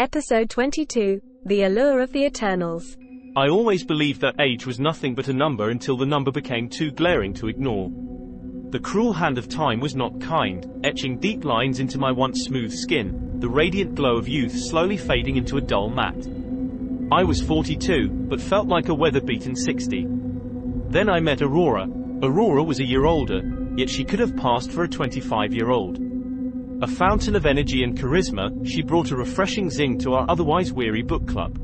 Episode 22, The Allure of the Eternals. I always believed that age was nothing but a number until the number became too glaring to ignore. The cruel hand of time was not kind, etching deep lines into my once smooth skin, the radiant glow of youth slowly fading into a dull matte. I was 42, but felt like a weather-beaten 60. Then I met Aurora. Aurora was a year older, yet she could have passed for a 25-year-old. A fountain of energy and charisma, she brought a refreshing zing to our otherwise weary book club.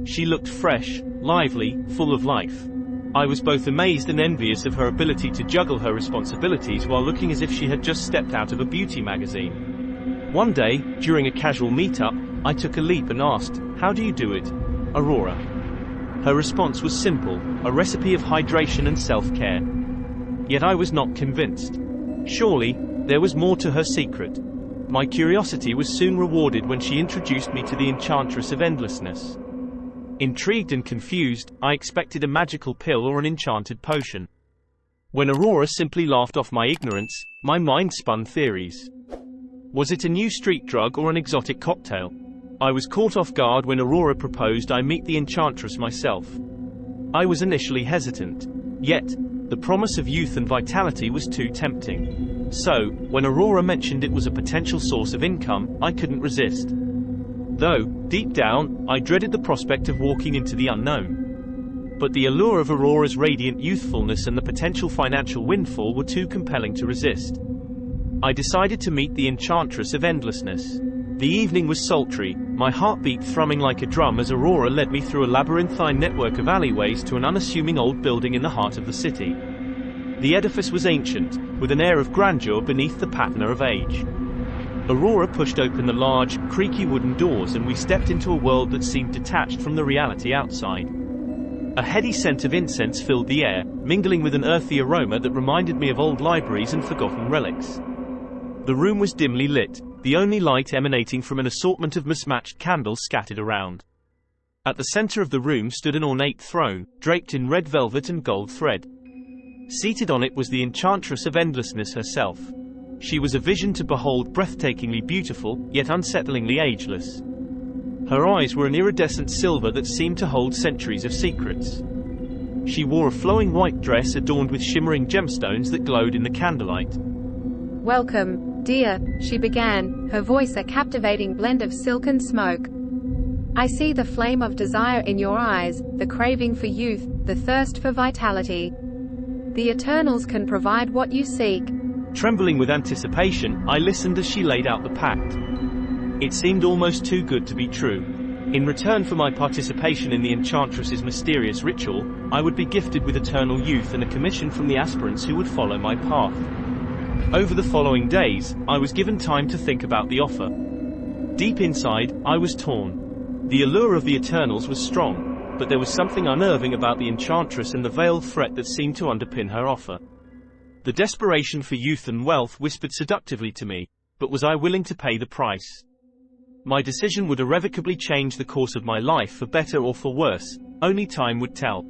She looked fresh, lively, full of life. I was both amazed and envious of her ability to juggle her responsibilities while looking as if she had just stepped out of a beauty magazine. One day, during a casual meetup, I took a leap and asked, "How do you do it, Aurora?" Her response was simple, a recipe of hydration and self-care. Yet I was not convinced. Surely, there was more to her secret. My curiosity was soon rewarded when she introduced me to the Enchantress of Endlessness. Intrigued and confused, I expected a magical pill or an enchanted potion. When Aurora simply laughed off my ignorance, my mind spun theories. Was it a new street drug or an exotic cocktail? I was caught off guard when Aurora proposed I meet the Enchantress myself. I was initially hesitant. Yet, the promise of youth and vitality was too tempting. So, when Aurora mentioned it was a potential source of income, I couldn't resist. Though, deep down, I dreaded the prospect of walking into the unknown. But the allure of Aurora's radiant youthfulness and the potential financial windfall were too compelling to resist. I decided to meet the Enchantress of Endlessness. The evening was sultry, my heartbeat thrumming like a drum as Aurora led me through a labyrinthine network of alleyways to an unassuming old building in the heart of the city. The edifice was ancient, with an air of grandeur beneath the patina of age. Aurora pushed open the large, creaky wooden doors and we stepped into a world that seemed detached from the reality outside. A heady scent of incense filled the air, mingling with an earthy aroma that reminded me of old libraries and forgotten relics. The room was dimly lit, the only light emanating from an assortment of mismatched candles scattered around. At the center of the room stood an ornate throne, draped in red velvet and gold thread. Seated on it was the Enchantress of Endlessness herself. She was a vision to behold, breathtakingly beautiful, yet unsettlingly ageless. Her eyes were an iridescent silver that seemed to hold centuries of secrets. She wore a flowing white dress adorned with shimmering gemstones that glowed in the candlelight. "Welcome, dear," she began, her voice a captivating blend of silk and smoke. "I see the flame of desire in your eyes, the craving for youth, the thirst for vitality. The Eternals can provide what you seek." Trembling with anticipation, I listened as she laid out the pact. It seemed almost too good to be true. In return for my participation in the Enchantress's mysterious ritual, I would be gifted with eternal youth and a commission from the aspirants who would follow my path. Over the following days, I was given time to think about the offer. Deep inside, I was torn. The allure of the Eternals was strong, but there was something unnerving about the Enchantress and the veiled threat that seemed to underpin her offer. The desperation for youth and wealth whispered seductively to me, but was I willing to pay the price? My decision would irrevocably change the course of my life for better or for worse, only time would tell.